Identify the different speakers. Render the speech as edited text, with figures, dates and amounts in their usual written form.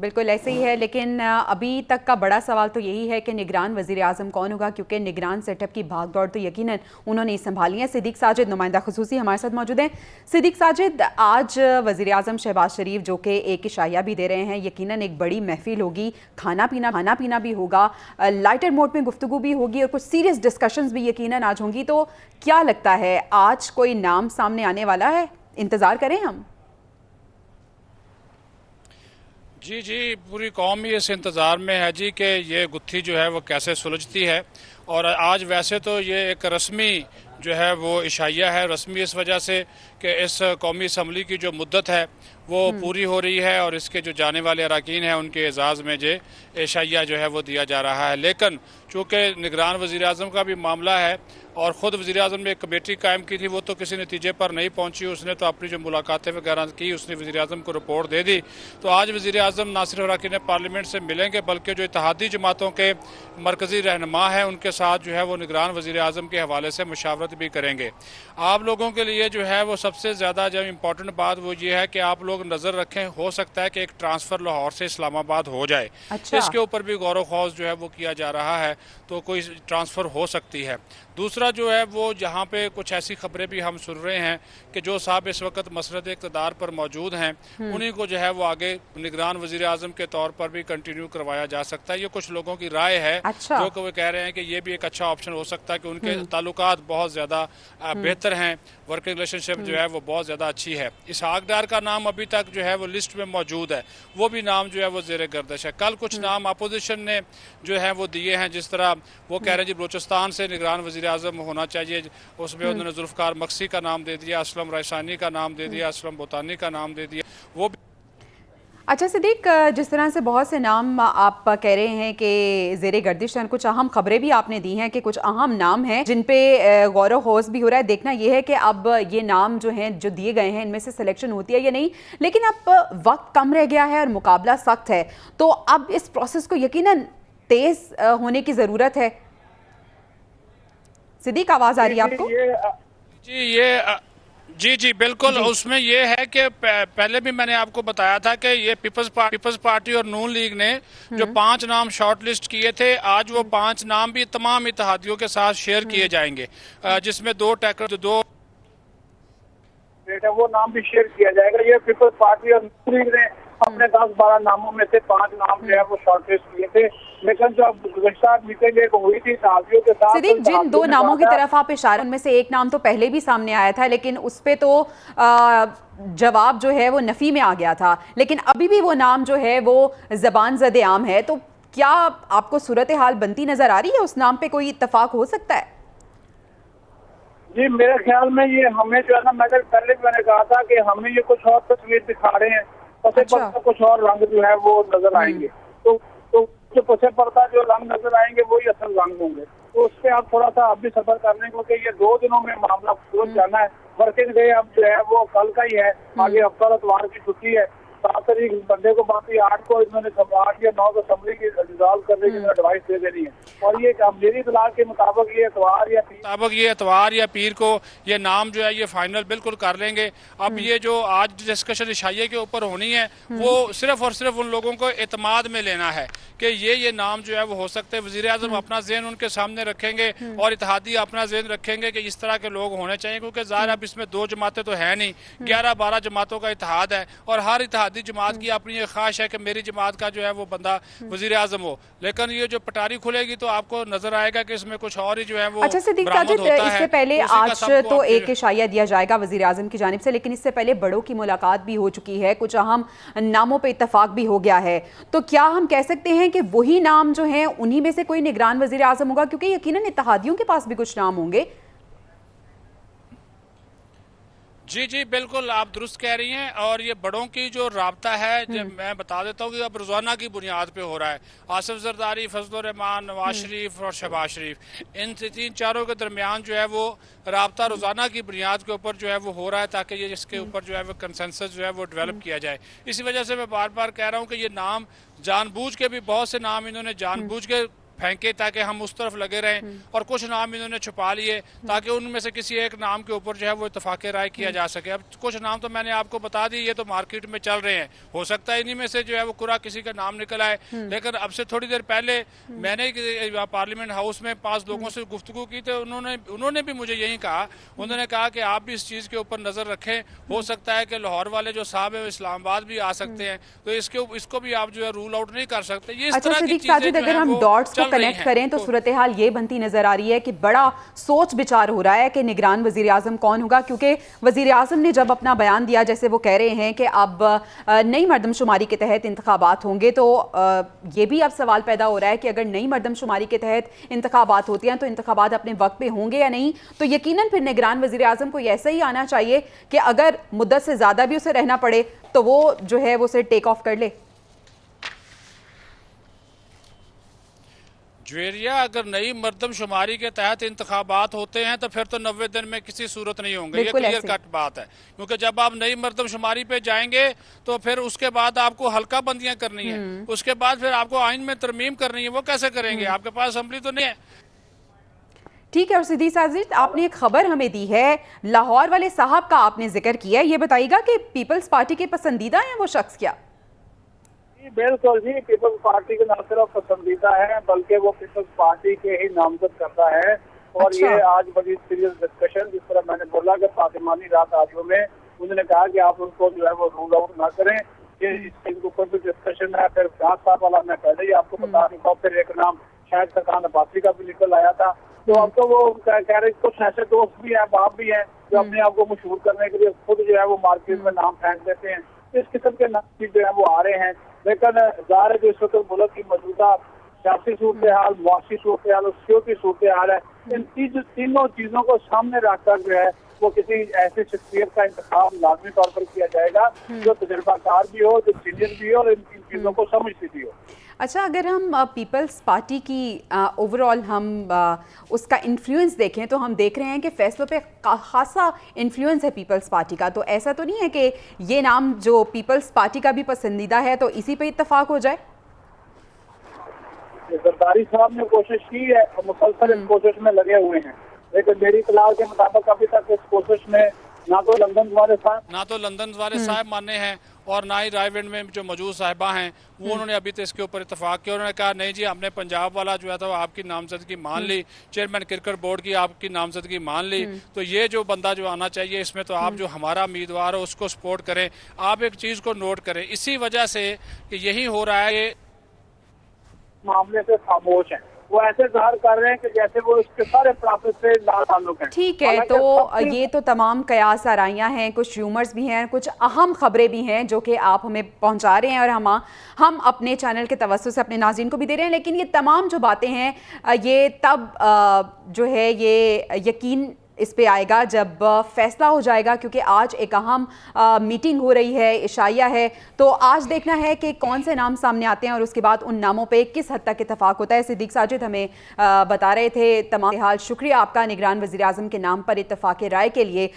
Speaker 1: बिल्कुल ऐसे ही है, लेकिन अभी तक का बड़ा सवाल तो यही है कि निगरान वज़ीर आज़म कौन होगा, क्योंकि निगरान सेटअप की भागदौड़ तो यकीनन उन्होंने संभाली है। सिद्दीक साजिद नुमाइंदा खुसूसी हमारे साथ मौजूद हैं। सिद्दीक साजिद, आज वज़ीर आज़म शहबाज शरीफ जो कि एक इशाया भी दे रहे हैं, यकीनन एक बड़ी महफिल होगी, खाना पीना भी होगा, लाइटर मोड में गुफ्तगू भी होगी और कुछ सीरियस डिस्कशंस भी यकीनन आज होंगी। तो क्या लगता है आज कोई नाम सामने आने वाला है? इंतज़ार करें हम?
Speaker 2: जी जी, पूरी कौम ही इस इंतज़ार में है जी कि ये गुत्थी जो है वो कैसे सुलझती है। और आज वैसे तो ये एक रस्मी जो है वो इशाइया है, रस्मी इस वजह से कि इस कौमी असम्बली की जो मुद्दत है वो पूरी हो रही है और इसके जो जाने वाले अरकान हैं उनके एजाज़ में जो इशाइया जो है वो दिया जा रहा है। लेकिन चूँकि निगरान वज़ीर आज़म का भी मामला है और ख़ुद वज़ीर आज़म ने एक कमेटी कायम की थी, वो तो किसी नतीजे पर नहीं पहुंची। उसने तो अपनी जो मुलाकातें वगैरह की उसने वज़ीर आज़म को रिपोर्ट दे दी। तो आज वज़ीर आज़म ना सिर्फ अरकान पार्लियामेंट से मिलेंगे बल्कि जो इत्तेहादी जमातों के मरकज़ी रहनुमा हैं उनके साथ जो है वो निगरान वज़ीर आज़म के हवाले से मुशावरत भी करेंगे। आप लोगों के लिए जो है वो सबसे ज़्यादा जो इम्पोर्टेंट बात वो ये है कि आप लोग नज़र रखें, हो सकता है कि एक ट्रांसफ़र लाहौर से इस्लामाबाद हो जाए।
Speaker 1: अच्छा।
Speaker 2: इसके ऊपर भी गौर खौज जो है वो किया जा रहा है, तो कोई ट्रांसफ़र हो सकती है। दूसरा जो है वो जहाँ पे कुछ ऐसी खबरें भी हम सुन रहे हैं कि जो साहब इस वक्त मसरत इक़्तिदार पर मौजूद हैं उन्हीं को जो है वो आगे निगरान वज़ीर आज़म के तौर पर भी कंटिन्यू करवाया जा सकता है। ये कुछ लोगों की राय है।
Speaker 1: अच्छा।
Speaker 2: जो कि वो कह रहे हैं कि ये भी एक अच्छा ऑप्शन हो सकता है कि उनके ताल्लुकात बहुत ज़्यादा बेहतर हैं, वर्किंग रिलेशनशिप जो है वो बहुत ज़्यादा अच्छी है। इसहाक डार का नाम अभी तक जो है वो लिस्ट में मौजूद है, वो भी नाम जो है वो ज़ेर गर्दिश है। कल कुछ नाम अपोजिशन ने जो है वो दिए हैं, जिस तरह वो कह रहे हैं जी बलूचिस्तान से निगरान वज़ीर आज़म होना चाहिए, उसमें उन्होंने जुल्फ़िकार मक्सी का नाम दे दिया, असलम रईसानी का नाम दे दिया, असलम बोतानी का नाम दे दिया। वो भी
Speaker 1: अच्छा सिद्दीक, जिस तरह से बहुत से नाम आप कह रहे हैं कि ज़ेरे गर्दिश हैं, कुछ अहम खबरें भी आपने दी हैं कि कुछ अहम नाम हैं जिन पे गौर व भी हो रहा है। देखना यह है कि अब ये नाम जो हैं जो दिए गए हैं इनमें से सिलेक्शन होती है या नहीं, लेकिन अब वक्त कम रह गया है और मुकाबला सख्त है, तो अब इस प्रोसेस को यकीनन तेज़ होने की ज़रूरत है। सिद्दीक, आवाज़ आ रही है आपको?
Speaker 2: जी जी बिल्कुल। उसमें ये है कि पहले भी मैंने आपको बताया था कि ये पीपल्स पार्टी और नून लीग ने जो 5 नाम शॉर्ट लिस्ट किए थे, आज वो 5 नाम भी तमाम इत्तेहादियों के साथ शेयर किए जाएंगे, जिसमें दो
Speaker 3: वो नाम भी शेयर किया जाएगा। ये पीपल्स पार्टी और नून लीग ने अपने 10-12 नामों में से 5 नाम जो है वो शॉर्टलिस्ट किए थे, लेकिन जो गुज़श्ता मीटिंग एक हुई थी इत्तेहादियों के साथ,
Speaker 1: सिद्दीक, जिन 2 नामों की तरफ आप इशारा, उनमें से एक नाम तो पहले भी सामने आया था लेकिन उस पे तो जवाब जो है वो नफी में आ गया था, लेकिन अभी भी वो नाम जो है वो ज़बान ज़द आम है। तो क्या आपको सूरत हाल बनती नजर आ रही है? उस नाम पे कोई इत्तेफाक हो सकता है?
Speaker 3: जी मेरे ख्याल में ये हमें जो है ना, पहले भी मैंने कहा था कि हमें ये कुछ और तस्वीर दिखा रहे हैं, पसे पर्दा कुछ और रंग जो है वो नजर आएंगे। तो जो पसे पर्दा जो रंग नजर आएंगे वही असल रंग होंगे। तो उस पर आप थोड़ा सा अब भी सफर करने को कि ये 2 दिनों में मामला पूरा जाना है। वर्किंग डे अब जो है वो कल का ही है, आगे हफ्ता इतवार की छुट्टी है। 7 तारीख बंदे को, बाकी 8 को इन्होंने 8 या 9 को असम्बली की रिजॉल्व करने की एडवाइस दे देनी है। और ये मेरी इतलाह के मुताबिक ये
Speaker 2: इतवार या पीर को ये नाम जो है ये फाइनल बिल्कुल कर लेंगे। अब ये जो आज डिस्कशन इशाइये के ऊपर होनी है वो सिर्फ और सिर्फ उन लोगों को एतमाद में लेना है कि ये नाम जो है वो हो सकते हैं। वज़ीर आज़म अपना ज़हन उनके सामने रखेंगे और इत्तेहादी अपना ज़हन रखेंगे कि इस तरह के लोग होने चाहिए, क्योंकि ज़ाहिर अब इसमें 2 जमातें तो है नहीं, 11-12 जमातों का इत्तेहाद है और हर इत्तेहादी जमात की अपनी ये ख्वाहिश है कि मेरी जमात का जो है वो बंदा वज़ीर आज़म हो। लेकिन ये जो पटारी खुलेगी तो आपको नजर आएगा कि इसमें कुछ और ही जो है वो।
Speaker 1: अच्छा सिद्दीक साजिद, इससे पहले आज तो एक इशाया दिया जाएगा वज़ीर आज़म की जानिब से, लेकिन इससे पहले बड़ों की मुलाकात भी हो चुकी है, कुछ अहम नामों पे इत्तफाक भी हो गया है। तो क्या हम कह सकते हैं कि वही नाम जो हैं उन्हीं में से कोई निगरान वज़ीर आज़म होगा, क्योंकि यकीनन इत्तेहादियों के पास भी कुछ नाम होंगे?
Speaker 2: जी जी बिल्कुल, आप दुरुस्त कह रही हैं। और ये बड़ों की जो राब्ता है, जब मैं बता देता हूँ कि अब रोज़ाना की बुनियाद पे हो रहा है। आसिफ जरदारी, फजलुर रहमान, नवाज शरीफ और शहबाज शरीफ, इन 3-4 के दरमियान जो है वो राब्ता रोज़ाना की बुनियाद के ऊपर जो है वो हो रहा है, ताकि ये इसके ऊपर जो है वो कंसेंसस जो है वो डेवलप किया जाए। इसी वजह से मैं बार बार कह रहा हूँ कि ये नाम जानबूझ के भी बहुत से नाम इन्होंने जानबूझ के फेंके ताकि हम उस तरफ लगे रहें, और कुछ नाम इन्होंने छुपा लिए ताकि उनमें से किसी एक नाम के ऊपर जो है वो इत्तेफाक राय किया जा सके। अब कुछ नाम तो मैंने आपको बता दी, ये तो मार्केट में चल रहे हैं, हो सकता है इन्हीं में से जो है वो कुरा किसी का नाम निकल आए। लेकिन अब से थोड़ी देर पहले मैंने पार्लियामेंट हाउस में 5 लोगों से गुफ्तगू की, तो उन्होंने भी मुझे यही कहा। उन्होंने कहा कि आप भी इस चीज़ के ऊपर नज़र रखें, हो सकता है कि लाहौर वाले जो साहब है वो इस्लामाबाद भी आ सकते हैं, तो इसको भी आप जो है रूल आउट नहीं कर सकते। ये इस
Speaker 1: अच्छा
Speaker 2: तरह की
Speaker 1: सिद्दीक
Speaker 2: चीजें
Speaker 1: साजिद,
Speaker 2: जो
Speaker 1: अगर
Speaker 2: हैं
Speaker 1: हम
Speaker 2: वो
Speaker 1: डॉट्स को
Speaker 2: चल रही
Speaker 1: कनेक्ट
Speaker 2: हैं।
Speaker 1: करें तो सूरत हाल ये बनती नजर आ रही है कि बड़ा सोच विचार हो रहा है कि निगरान वजीर आजम कौन होगा, क्योंकि वजीर आजम ने जब अपना बयान दिया, जैसे वो कह रहे हैं कि अब नई मरदमशुमारी के तहत इंतखाबात होंगे, तो ये भी अब सवाल पैदा हो रहा है कि अगर नई मरदमशुमारी के तहत इंतखाबात होती हैं तो इंतखाबात अपने वक्त पे होंगे या नहीं। तो यकीनन फिर निगरान वजीर आजम को ऐसा ही आना चाहिए कि अगर मुद्दत से ज़्यादा भी उसे रहना पड़े तो वो जो है वो उसे टेक ऑफ कर ले।
Speaker 2: ज्वेरिया, अगर नई मर्दमशुमारी के तहत इंतखाबात होते हैं तो फिर तो 90 दिन में किसी सूरत नहीं होंगे, ये
Speaker 1: बिल्कुल
Speaker 2: क्लियर
Speaker 1: ऐसे।
Speaker 2: कट बात है। क्योंकि जब आप नई मर्दमशुमारी पे जाएंगे तो फिर उसके बाद आपको हल्का बंदियां करनी है, उसके बाद फिर आपको आइन में तरमीम करनी है, वो कैसे करेंगे? आपके पास असम्बली तो नहीं है।
Speaker 1: ठीक है। और सिद्दीक साजिद, आपने एक खबर हमें दी है, लाहौर वाले साहब का आपने जिक्र किया है, ये बताइएगा कि पीपल्स पार्टी के पसंदीदा हैं वो शख्स क्या?
Speaker 3: जी बिल्कुल जी, पीपल्स पार्टी के ना सिर्फ पसंदीदा है बल्कि वो पीपल्स पार्टी के ही नामजद करता है। और
Speaker 1: अच्छा।
Speaker 3: ये आज बड़ी सीरियस डिस्कशन, जिस तरह मैंने बोला कि पार्लिमानी रात आदियों में उन्होंने कहा कि आप उनको जो है वो रूल आउट ना करें, ये इसके ऊपर भी डिस्कशन है। फिर 5 साल वाला मैं पहले ही आपको बता रहा हूँ, फिर एक नाम शायद सरकार अब्बासी का भी निकल आया था। तो अब तो वो कह रहे कुछ ऐसे दोस्त भी हैं, बाप भी हैं, जो अपने आप को मशहूर करने के लिए खुद जो है वो मार्केट में नाम फेंक देते हैं। इस किस्म के नाम जो है वो आ रहे हैं। लेकिन ज़ाहिर है जो इस वक्त मुल्क की मौजूदा सियासी सूरत हाल, मुआशी सूरत हाल और सिक्योरिटी सूरत हाल है, इन तीनों चीज़ों को सामने रखकर जो है वो किसी ऐसी शख्सियत का इंतखाब लाजमी तौर पर किया जाएगा जो तजुर्बाकार भी हो, जो सीनियर भी हो और इन चीज़ों को समझती भी हो।
Speaker 1: अच्छा, अगर हम पीपल्स पार्टी की ओवरऑल हम उसका इन्फ्लुएंस देखें तो हम देख रहे हैं कि फैसलों पे खासा इन्फ्लुएंस है पीपल्स पार्टी का, तो ऐसा तो नहीं है कि ये नाम जो पीपल्स पार्टी का भी पसंदीदा है तो इसी पे इत्तेफाक हो जाए?
Speaker 3: जरदारी साहब ने कोशिश की है और मुसलसल इस कोशिश में लगे हुए हैं, लेकिन मेरी इत्तला के मुताबिक अभी तक इस कोशिश में ना तो लंदन वाले साहब माने हैं और ना ही रायविंड में जो मौजूद साहिबा हैं वो उन्होंने अभी तक इसके ऊपर इत्तेफाक किया। उन्होंने कहा नहीं जी, हमने पंजाब वाला जो है तो आपकी नामजदगी मान ली, चेयरमैन क्रिकेट बोर्ड की आपकी नामजदगी मान ली, तो ये जो बंदा जो आना चाहिए इसमें तो आप जो हमारा उम्मीदवार हो उसको सपोर्ट करें। आप एक चीज़ को नोट करें, इसी वजह से कि यही हो रहा है, ये मामले से खामोश हैं, वो ऐसे जाहिर कर रहे हैं कि जैसे वो इसके सारे प्राप्त से ताल्लुक हैं।
Speaker 1: ठीक है, तो ये तो तमाम कयास आराइयाँ हैं, कुछ र्यूमर्स भी हैं, कुछ अहम खबरें भी हैं जो कि आप हमें पहुंचा रहे हैं और हम अपने चैनल के तवज्जुह से अपने नाज़रीन को भी दे रहे हैं। लेकिन ये तमाम जो बातें हैं ये तब जो है ये यकीन इस पे आएगा जब फैसला हो जाएगा, क्योंकि आज एक अहम मीटिंग हो रही है, इशाया है, तो आज देखना है कि कौन से नाम सामने आते हैं और उसके बाद उन नामों पे किस हद तक इत्तेफाक होता है। सिद्दीक साजिद हमें बता रहे थे। तमाम हाल शुक्रिया आपका निगरान वज़ीर आज़म के नाम पर इत्तेफाक राय के लिए।